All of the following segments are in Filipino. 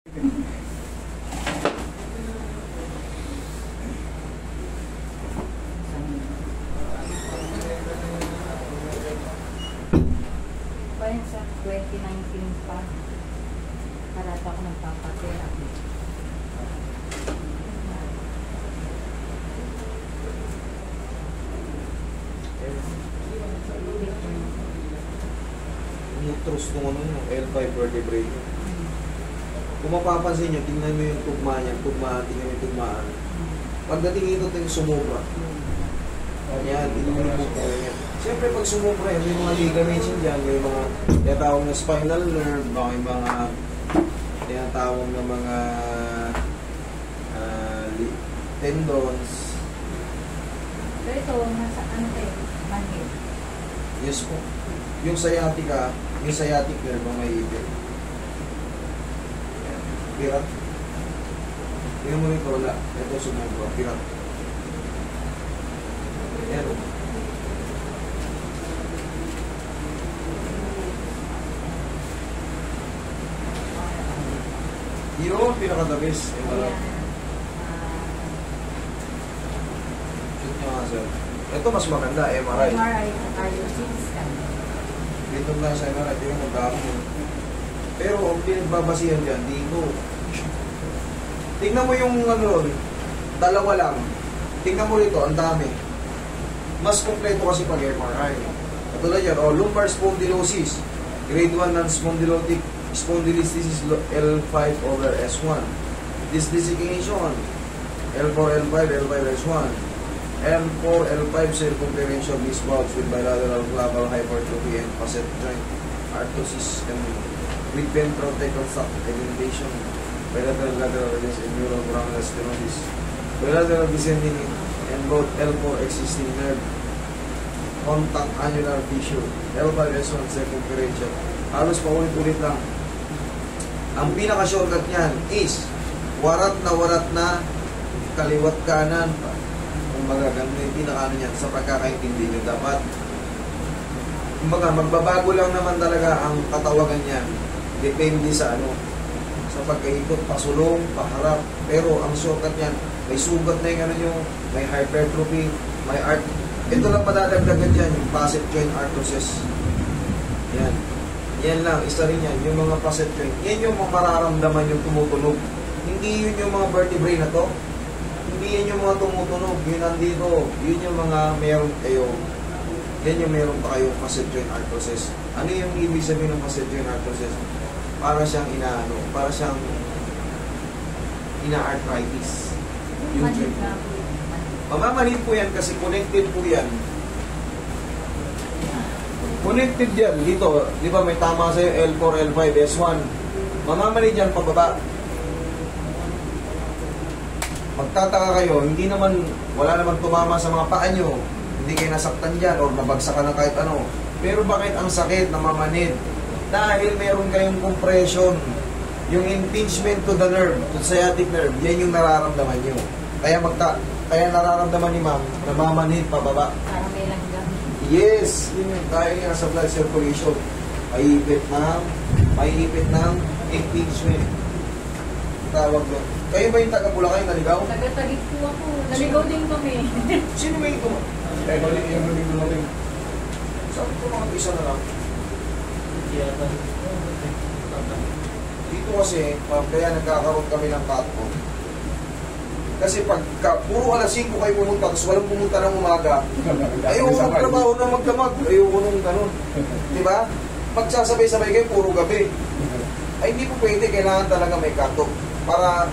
Parang sa 2019 pa, parata ako nagpapatherapy. Utrus nung ano yung L5 vertebrae. Kung mapapansin nyo, tingnan mo yung tugma niya, tingnan mo yung tugmaan. Pagdating ito, ito yung sumobra. Yan, inulubog ko yan. Siyempre, pag sumobra yan, may mga ligaments dyan, may mga tinatawag na spinal nerve, may mga tinatawag na mga tendons. Pero ito, nasa ano tayo? Manhid. Yes po. Yung sciatica, yung sciatic nerve ang may ipit. Pirat. Tingnan mo rin ito, wala. Ito sumobra, pirat. Ayan o. Yun, pinaka-the-best. Ayan. Shoot nyo nga, sir. Ito mas maganda, MRI. MRI, cardiologist scan. Dito lang sa MRI, di mo magkakaroon. Pero ang pinagbabasihan dyan, dito. Tingnan mo yung ano ron, dalawa lang. Tingnan mo rito, ang dami. Mas kompleto kasi pag MRI. Katulad yan, lumbar spondylosis, grade 1 non-spondylotic spondylosis L5 over S1. Dysdesiccation, L4, L5, L5, S1. L4, L5 circumferential disc bulge with bilateral clavicle hypertrophy and facet joint arthrosis and with ventrotecal sac indentation, bilateral lateral radius and neurobronchial stenosis, bilateral descending and both L4 existing nerve, contact annular tissue, L5, S1 circumferential. Halos paulit-ulit lang. Ang pinaka-shortcut niyan is warat na kaliwat kanan. Kumbaga, ganun yung pinaka-ano niyan sa pagkakaintindi nyo. Dapat kumbaga, magbabago lang naman talaga ang katawagan niyan. Depende sa ano, sa pagkaikot, pasulong, paharap. Pero ang shortcut niyan, may sugat na yung ano nyo, may hypertrophy, may art. Ito lang madadagdagan dyan, yung facet joint arthrosis. Yan. Yan lang, isa rin yan, yung mga facet joint. Yan yung mararamdaman yung tumutunog. Hindi yun yung mga vertebrae na to. Hindi yan yung mga tumutunog. Yun nandito. Yun yung mga meron kayo. Yan yung meron pa kayong facet joint arthrosis. Ano yung ibig sabihin ng facet joint arthrosis? Para siyang para siyang ina-arthritis. Yung joint. Mamamanid po yan kasi connected po yan. Connected yan. Dito, di ba may tama sa'yo L4, L5, S1. Mamamanid yan pababa. Magtataka kayo, hindi naman, wala naman tumama sa mga paa nyo. Hindi kayo nasaktan dyan o nabagsakan na kahit ano. Pero bakit ang sakit na mamanid? Dahil meron kayong compression. Yung impingement to the nerve, to the sciatic nerve, yan yung nararamdaman nyo. Kaya nararamdaman ni ma'am na mamanid pababa. Parang may langgam. Yes, yun yung dahil nga sa blood circulation. Maiipit ng impingement. Tawag doon. Kayo ba yung taga-Bulacan, naligaw? Taga-tagig po ako. Naligaw din kami. Sino ba ito? Tayo balik yung naligaw natin. Sabi ko mga isa na lang. Dito kasi, kaya nagkakaroon kami ng katko. Kasi puro alas 5 kayo pumunta, tapos walang pumunta ng umaga. Ayaw ko magtrabaho na magdamag. Ayaw ko nung ganun. Diba? Magsasabay-sabay kayo, puro gabi. Ay, hindi po pwede. Kailangan talaga may katok. Para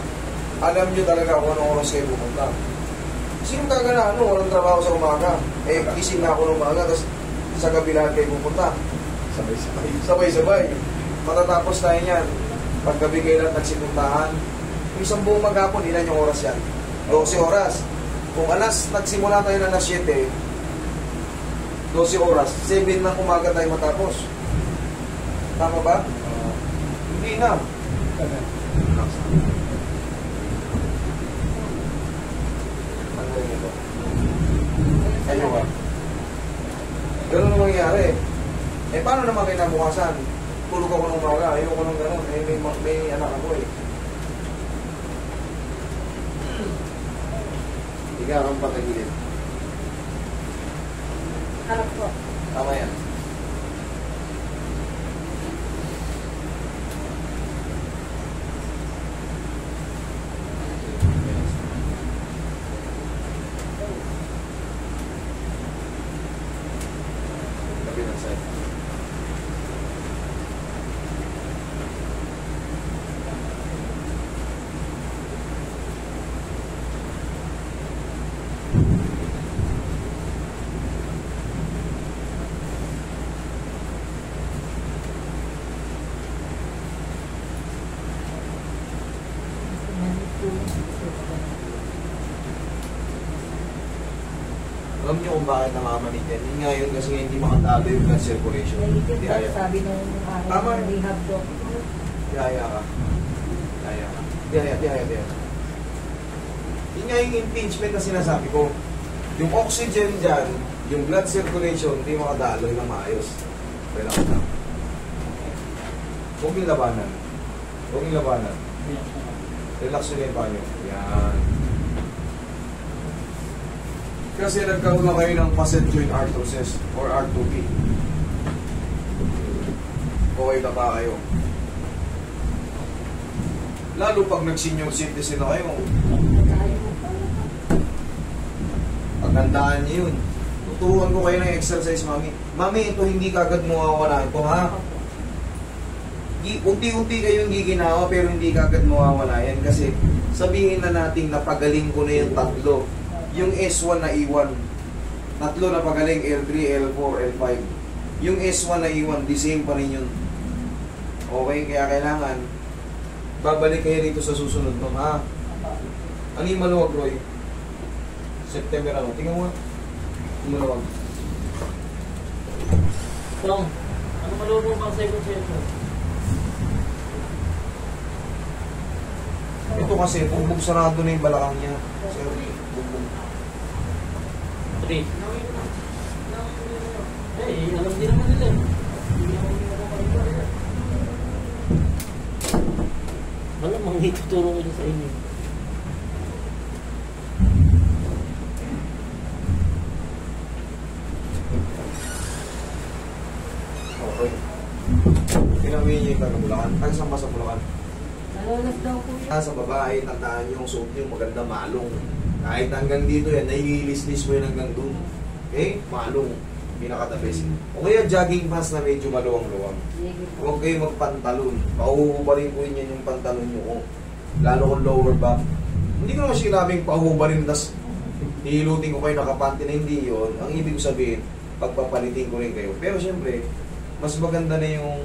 alam nyo talaga kung anong oras kayo pumunta. Sino kagana, walang trabaho sa umaga. Eh, gising na ako ng umaga, tapos sa gabi lahat kayo pupunta. Sabay-sabay. Matatapos tayo yan. Paggabi kayo lang nagsipuntahan. Yung isang buong maghapon, ilan yung oras yan? 12 oras. Kung nagsimula tayo na 7, 12 oras, 7 ng umaga tayo matapos. Tama ba? Hindi na. Ayun ba? Ganun ang mangyayari. Eh, paano naman kayo nabukasan? Tulog ako ng umaga, ayoko ng ganun. Eh, may anak ako eh. Higa kang patagilid. Harap po. Tama yan. Kabilang side. Alam niyo kung bakit namamanit yan? Yun nga yun kasi hindi makatalo yung blood circulation. Hindi haya. Sabi nung Tama. rehab doc. Di haya ka. Di haya ka. Di haya, di haya, di haya. Yun nga yung impingement na sinasabi ko. Yung oxygen dyan, yung blood circulation, hindi makadaloy na maayos. Relax lang. Huwag yung labanan. Huwag yung labanan. Relax yun yung banyo. Yan. Kasi nagkaroon na kayo ng facet joint arthrosis or R2P. Okay na ba kayo? Lalo pag nag-senior citizen na kayo, paghandaan niyo yun. Tuturuan ko kayo ng exercise, mami. Mami, ito hindi kagad mawawala. Ito ha? Unti-unti kayong giginawa pero hindi kagad mawawala yan. Kasi sabihin na natin napagaling ko na yung tatlo. Yung S1 na E1. Tatlo na pagaling, L3, L4, L5. Yung S1 na E1, the same pa rin yun. Okay, kaya kailangan babalik kayo rito sa susunod mo, ha? Ano yung maluwag, Roy? September ano? Tingnan mo nga. Yung maluwag. Tong, ano maluwag mo pang second session? Ito kasi, bugbog sarado na yung balakang niya. Sir, bugbog. 3. Eh, alam din naman nila. Malamang ituturo ko sa inyo. Okay. Pinawin niyo yung taga-Bulacan. Taga-saan ba sa Bulacan? Nalolas daw po yun. Sa babae, tandaan niyo yung suot niyo, maganda malong. Kahit hanggang dito yan, naiilis-lis mo yun hanggang doon. Okay? Malong. Pinaka-the best. O kaya jogging pants na medyo maluwang-luwang. Huwag kayo magpantalon. Pahuhubarin ko yan yung pantalon nyo. Oh. Lalo kung lower back. Hindi ko naman sinabing pahuhubarin, tas hihilutin ko kayo nakapanty na hindi yun. Ang ibig ko sabihin, pagpapalitin ko rin kayo. Pero syempre, mas maganda na yung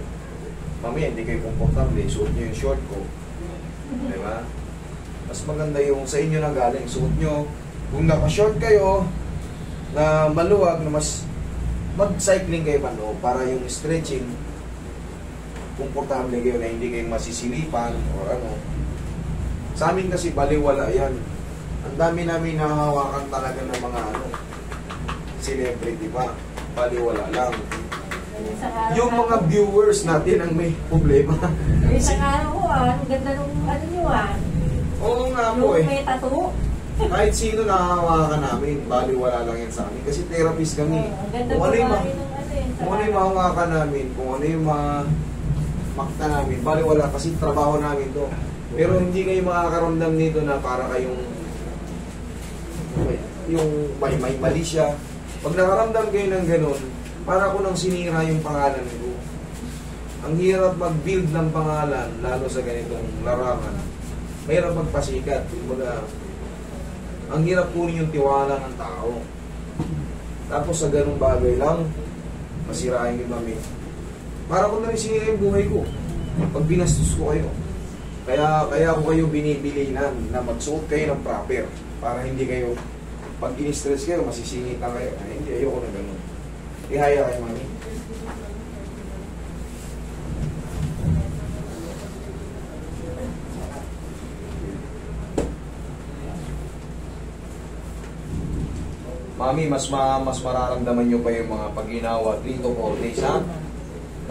mamaya hindi kayo komportable, suot nyo yung short ko. Diba? Mas maganda yung sa inyo na galing. Suot nyo, kung naka-short kayo, na maluwag, na mas mag-cycling kayo pa, no? Para yung stretching, komportable kayo na hindi kayo masisilipan o ano. Sa amin kasi baliwala yan. Ang dami namin nahahawakan talaga ng mga ano, celebrity pa. Baliwala lang. Yung mga viewers natin ang may problema. Isang araw ko ang ganda nung ano nyo Oo nga po yung eh. may tattoo. Kahit sino nakahawakan namin, baliwala lang yan sa amin. Kasi therapist kami. Ang ganda Kung ano yung babae nung ano yun. kung ano yung mahawakan namin, kung ano yung makita namin, baliwala kasi trabaho namin to. Pero hindi kayo makakaramdam nito na para kayong yung may mali siya. Pag nakaramdam kayo ng ganun, para ko nang sinira yung pangalan ko. Ang hirap mag-build ng pangalan, lalo sa ganitong larangan. Mahirap magpasikat. Kumbaga, ang hirap kunin yung tiwala ng tao. Tapos sa ganung bagay lang, masirain yung kami. Para ko na rin sinira yung buhay ko. Pag binastos ko kayo. Kaya ko kayo binibilinan na magsuot kayo ng proper. Para hindi kayo, pag in-stress kayo, masisingit na kayo. Ay, hindi, ayoko na ganun. Ihaya kayo, mami. Mami, mas mararamdaman nyo pa yung mga pag-ginawa 3 to 4 days, ha?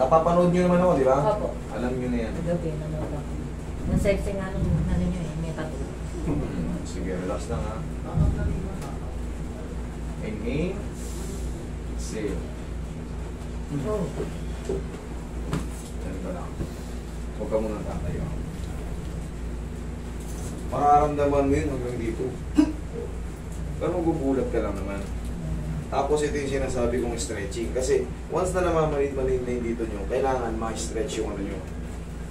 Napapanood nyo naman ako, di ba? Opo. Alam nyo na yan. Gabi, nanood ako. Ang sexy nga nung ano nyo eh, may tattoo. Sige, relax lang ha. Inhale. Exhale. Yan ka lang. Huwag ka munang tatayo. Mararamdaman mo yun hanggang dito. Pero magugulat ka lang naman. Tapos ito yung sinasabi kong stretching. Kasi once na namamalit-malit na yung dito nyo, kailangan ma-stretch yung ano nyo.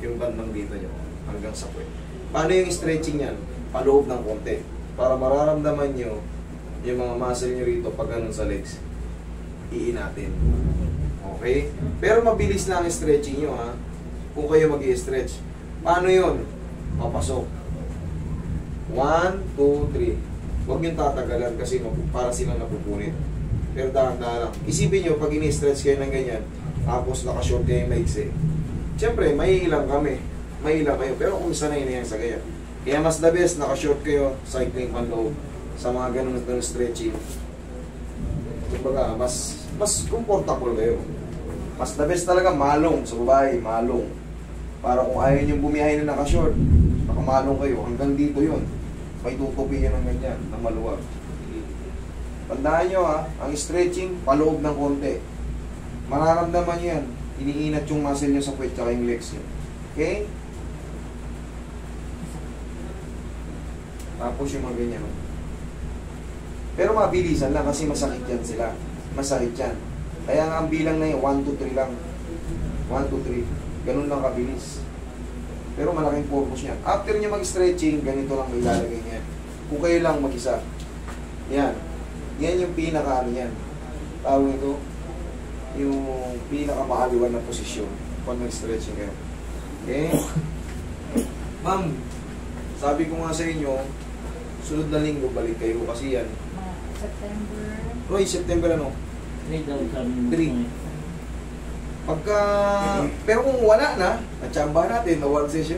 Yung bandang dito nyo. Hanggang sa puwet. Paano yung stretching yan? Paloob ng konti. Para mararamdaman nyo yung mga muscle nyo rito pag ganun sa legs. Iinatin. Okay? Pero mabilis lang ang stretching nyo ha. Kung kayo mag-i-stretch. Paano yun? Papasok. 1, 2, 3. Huwag yung tatagalan kasi para silang napupunit. Pero dahan-dahan lang. Isipin nyo, pag ini-stretch kayo ng ganyan, tapos nakashort kayo yung legs eh. Siyempre, may ilang kami. May ilang kayo. Pero kung sanay na yan sa ganyan. Kaya mas the best, nakashort kayo, cycling panloob, sa mga ganun stretching. Kumbaga, mas comfortable kayo. Mas the best talaga, malong sa babae, malong. Para kung ayaw nyo bumiyahin na nakashort, nakamalong kayo, hanggang dito yun. May tutupi yan ng ganyan, ng maluwag. Tandaan nyo ha, ang stretching, paloob ng konti. Mararamdaman nyo yan, iniinat yung muscle nyo sa puwet tsaka yung legs nyo. Okay? Tapos yung mga ganyan. Pero mabilisan lang kasi masakit yan sila. Masakit yan. Kaya nga ang bilang na yun, 1, 2, 3 lang. 1, 2, 3. Ganun lang kabilis. Pero malaking purpose niya. After niya mag-stretching, ganito lang ilalagay niya. Kung kayo lang mag-isa. Yan. Yan yung pinaka ano yan. Tawag ito, yung pinaka-maaliwan na posisyon pag nag-stretching kayo. Okay? Ma'am, sabi ko nga sa inyo, sunod na linggo balik kayo kasi yan. September. Roy, September ano? 3 daw sabi mo. 3. Pagka, pero kung wala na, natsamba natin na one session,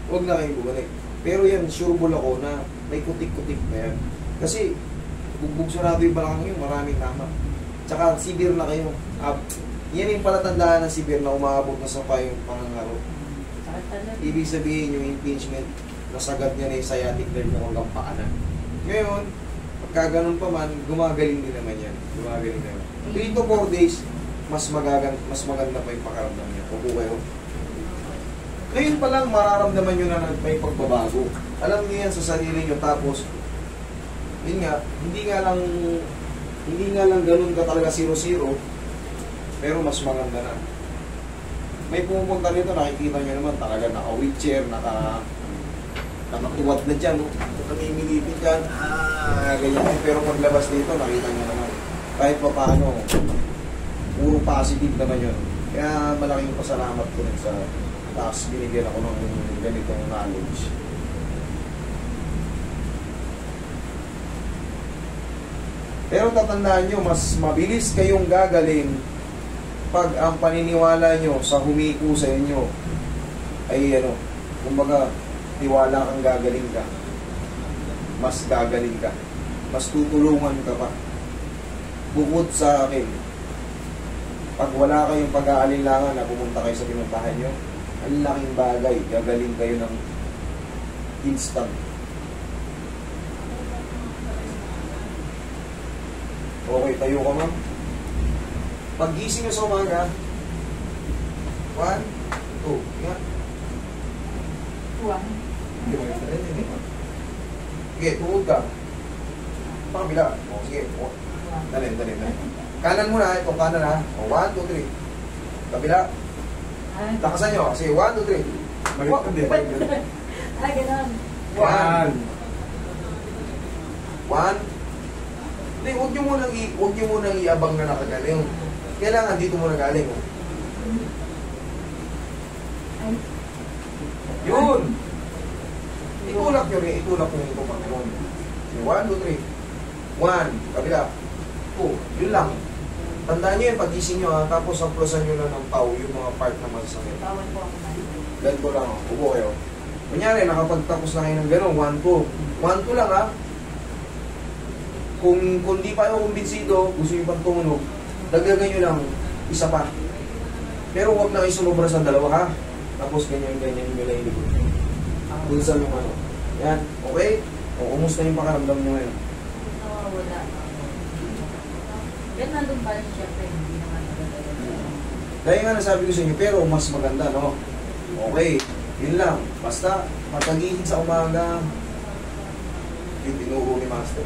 huwag na kayong bumalik. Pero yan, sureball ako na may kutik-kutik na yan. Kasi, bugbog sarado yung balakang yun, maraming tama. Tsaka, severe na kayo. Yan yung palatandaan ng severe na umaabot na sa payong pangangaro. Sakit talaga. Ibig sabihin yung impingement, nasagad niya na yung sciatic nerve mo hanggang paa na. Ngayon, pagka ganun pa man, gumagaling din naman yan. Gumagaling naman. 3 to 4 days, mas maganda pa yung pakaramdam niya. Upo kayo. Ngayon pa lang, mararamdaman nyo na may pagbabago. Alam niyo yan sa sarili nyo. Tapos, yun nga, hindi nga lang ganun ka talaga 0-0, pero mas maganda na. May pumupunta rito, nakikita nyo naman, talaga naka-wheelchair, nakatuwad na dyan, namimilipit dyan, ganyan. Pero paglabas dito, nakita nyo naman, kahit pa paano, puro positive naman yun. Kaya malaking pasalamat ko rin sa taas, binigyan ako ng ganitong knowledge. Pero tatandaan nyo, mas mabilis kayong gagaling pag ang paniniwala nyo sa humiko sa inyo ay kumbaga, tiwala kang gagaling ka. Mas gagaling ka. Mas tutulungan ka pa. Bukod sa akin, pag wala kayong pag-aalinlangan na pumunta kayo sa pinuntahan nyo, ang laking bagay, gagaling kayo ng instant. Okay, tayo ka ma'am. Pag-gising nyo sa umaga, 1, 2, ingat. 1. Sige, tuhod ka. Pakabila. O, sige. Dali. Kanan muna, itong kanan ha. O, 1, 2, 3. Kabila. Lakasan nyo. Sige, 1, 2, 3. Ay, ganun. 1. 1. Hindi, huwag nyo munang iabang na nakagaling. Kailangan dito muna galing. Yun! Itulak nyo rin. Itulak nyo ito pag gano'n. 1, 2, 3. 1. Kabila. 2. Yun lang. Tandaan nyo yung pag-gising nyo ha. Tapos haplosan nyo na ng pau yung mga part na masasakit. Bawal po ako na. Ganito lang. Upo kayo. Kunyari, nakapagtapos na kayo ng gano'n. 1, 2. 1, 2 lang ha. Kung di pa kayo kumbinsido, gusto nyo pang tumunog, dagdagan nyo lang isa pa. Pero huwag na kayo sumobra sa 2 ha. Tapos ganyan nyo lang ilikod. Dun sa mga Yan, okay? O, kumusta yung pakaramdam nyo ngayon? Nawawala. Yan nandun pa rin siyempre, hindi naman nagagalaw. Dahil nga nasabi ko sa inyo, pero mas maganda, no? Okay, yun lang. Basta, patagihin sa umaga, yung tinuro ni Master.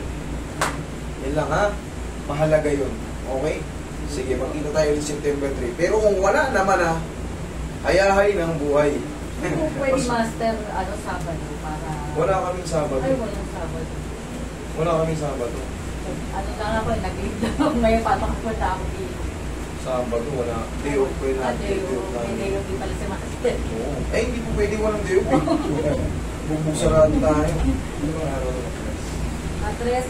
Yun lang, ha? Mahalaga yun. Okay? Sige, magkita tayo ulit September 3. Pero kung wala naman, ha? Hayahay ng buhay. Kung pwede master, Sabado para... Wala kaming Sabado. Ay, walang Sabado. Wala kaming Sabado. Lang ako, nag-leave lang ako. Ngayon, papakapunta ako dito. Sabado, wala. Day off ko yun natin. Day off. May day off din pala si master. Oo. Eh, hindi po pwede walang day off. Bubugsarado tayo. Address,